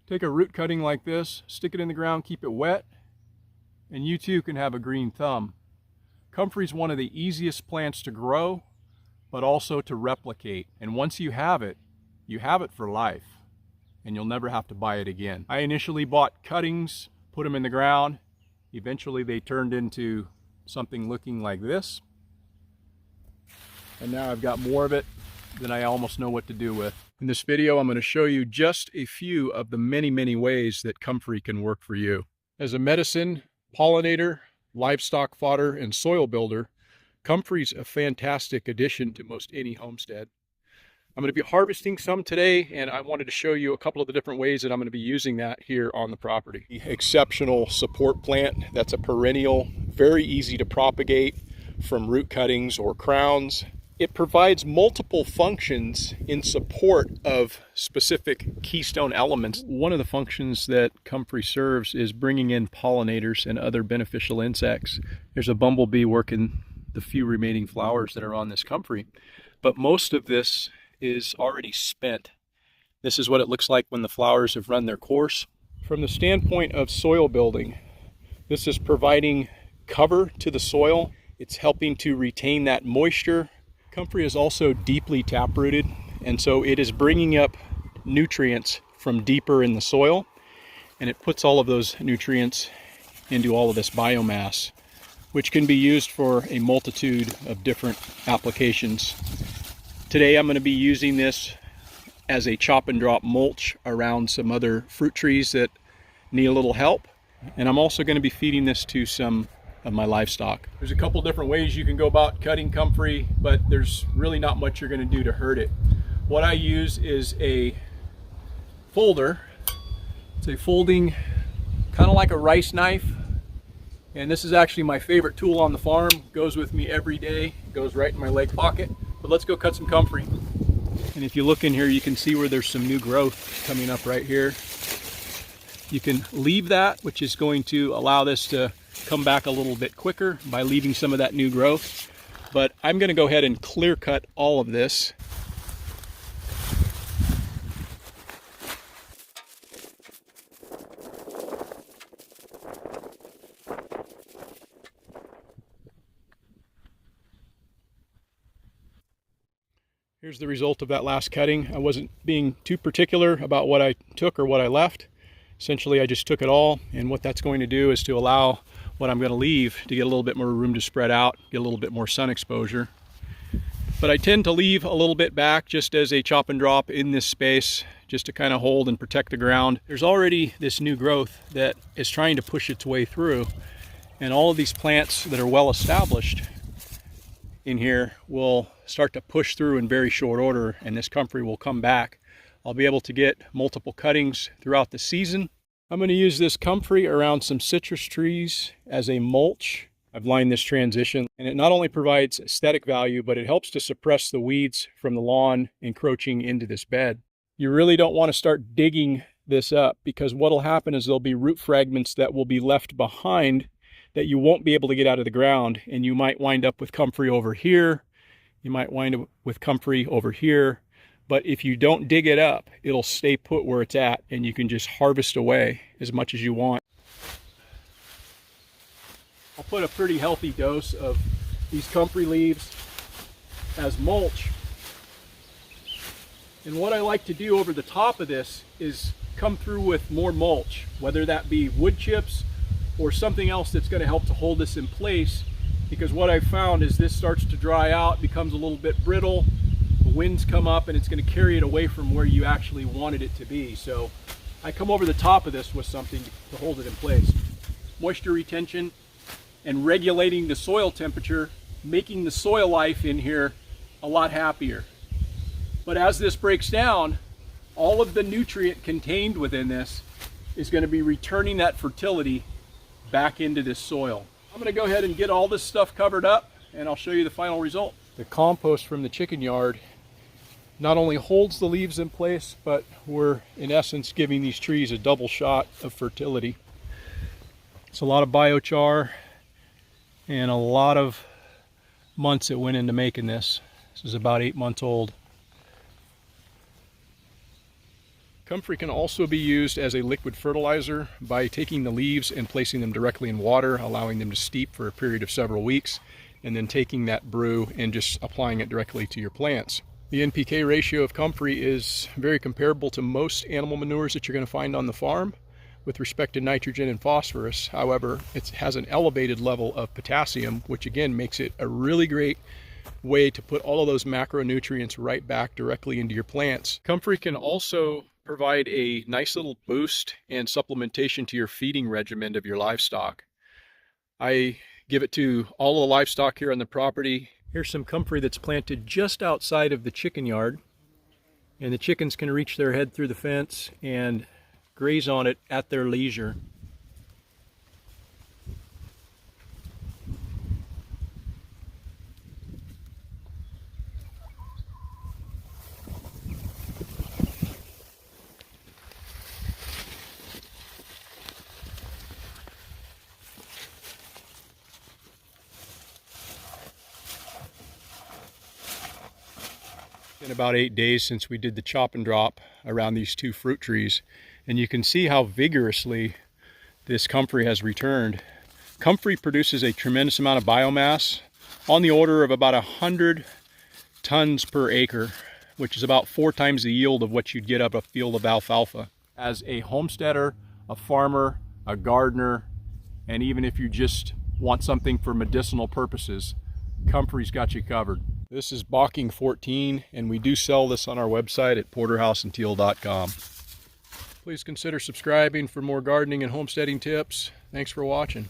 Take a root cutting like this, stick it in the ground, keep it wet, and you too can have a green thumb. Comfrey is one of the easiest plants to grow, but also to replicate. And once you have it for life, and you'll never have to buy it again. I initially bought cuttings, put them in the ground. Eventually they turned into something looking like this. And now I've got more of it than I almost know what to do with. In this video, I'm going to show you just a few of the many, many ways that Comfrey can work for you. As a medicine, pollinator, livestock fodder, and soil builder, Comfrey's a fantastic addition to most any homestead. I'm going to be harvesting some today, and I wanted to show you a couple of the different ways that I'm going to be using that here on the property. Exceptional support plant that's a perennial, very easy to propagate from root cuttings or crowns. It provides multiple functions in support of specific keystone elements. One of the functions that Comfrey serves is bringing in pollinators and other beneficial insects. There's a bumblebee working the few remaining flowers that are on this Comfrey, but most of this is already spent. This is what it looks like when the flowers have run their course. From the standpoint of soil building, this is providing cover to the soil. It's helping to retain that moisture. Comfrey is also deeply taprooted, and so it is bringing up nutrients from deeper in the soil, and it puts all of those nutrients into all of this biomass, which can be used for a multitude of different applications. Today I'm going to be using this as a chop and drop mulch around some other fruit trees that need a little help, and I'm also going to be feeding this to some of my livestock. There's a couple different ways you can go about cutting Comfrey, but there's really not much you're going to do to hurt it. What I use is a folder. It's a folding, kind of like a rice knife, and this is actually my favorite tool on the farm. Goes with me every day, goes right in my leg pocket. But let's go cut some Comfrey. And if you look in here, you can see where there's some new growth coming up right here. You can leave that, which is going to allow this to come back a little bit quicker by leaving some of that new growth. But I'm going to go ahead and clear cut all of this. Here's the result of that last cutting. I wasn't being too particular about what I took or what I left. Essentially, I just took it all, and what that's going to do is to allow what I'm going to leave to get a little bit more room to spread out, get a little bit more sun exposure. But I tend to leave a little bit back just as a chop and drop in this space, just to kind of hold and protect the ground. There's already this new growth that is trying to push its way through, and all of these plants that are well established in here will start to push through in very short order, and this Comfrey will come back. I'll be able to get multiple cuttings throughout the season. I'm going to use this Comfrey around some citrus trees as a mulch. I've lined this transition, and it not only provides aesthetic value, but it helps to suppress the weeds from the lawn encroaching into this bed. You really don't want to start digging this up, because what will happen is there'll be root fragments that will be left behind that you won't be able to get out of the ground, and you might wind up with Comfrey over here. You might wind up with Comfrey over here. But if you don't dig it up, it'll stay put where it's at, and you can just harvest away as much as you want. I'll put a pretty healthy dose of these Comfrey leaves as mulch. And what I like to do over the top of this is come through with more mulch, whether that be wood chips or something else that's going to help to hold this in place, because what I've found is this starts to dry out, becomes a little bit brittle, the winds come up, and it's going to carry it away from where you actually wanted it to be. So I come over the top of this with something to hold it in place. Moisture retention and regulating the soil temperature, making the soil life in here a lot happier. But as this breaks down, all of the nutrient contained within this is going to be returning that fertility back into this soil. I'm going to go ahead and get all this stuff covered up, and I'll show you the final result. The compost from the chicken yard not only holds the leaves in place, but we're in essence giving these trees a double shot of fertility. It's a lot of biochar and a lot of months that went into making this. This is about 8 months old. Comfrey can also be used as a liquid fertilizer by taking the leaves and placing them directly in water, allowing them to steep for a period of several weeks, and then taking that brew and just applying it directly to your plants. The NPK ratio of Comfrey is very comparable to most animal manures that you're going to find on the farm with respect to nitrogen and phosphorus. However, it has an elevated level of potassium, which again makes it a really great way to put all of those macronutrients right back directly into your plants. Comfrey can also provide a nice little boost and supplementation to your feeding regimen of your livestock. I give it to all the livestock here on the property. Here's some Comfrey that's planted just outside of the chicken yard, and the chickens can reach their head through the fence and graze on it at their leisure. In about 8 days since we did the chop and drop around these two fruit trees, and you can see how vigorously this Comfrey has returned. Comfrey produces a tremendous amount of biomass, on the order of about 100 tons per acre, which is about 4 times the yield of what you'd get up a field of alfalfa. As a homesteader, a farmer, a gardener, and even if you just want something for medicinal purposes, Comfrey's got you covered. This is Bocking 14, and we do sell this on our website at porterhouseandteal.com. Please consider subscribing for more gardening and homesteading tips. Thanks for watching.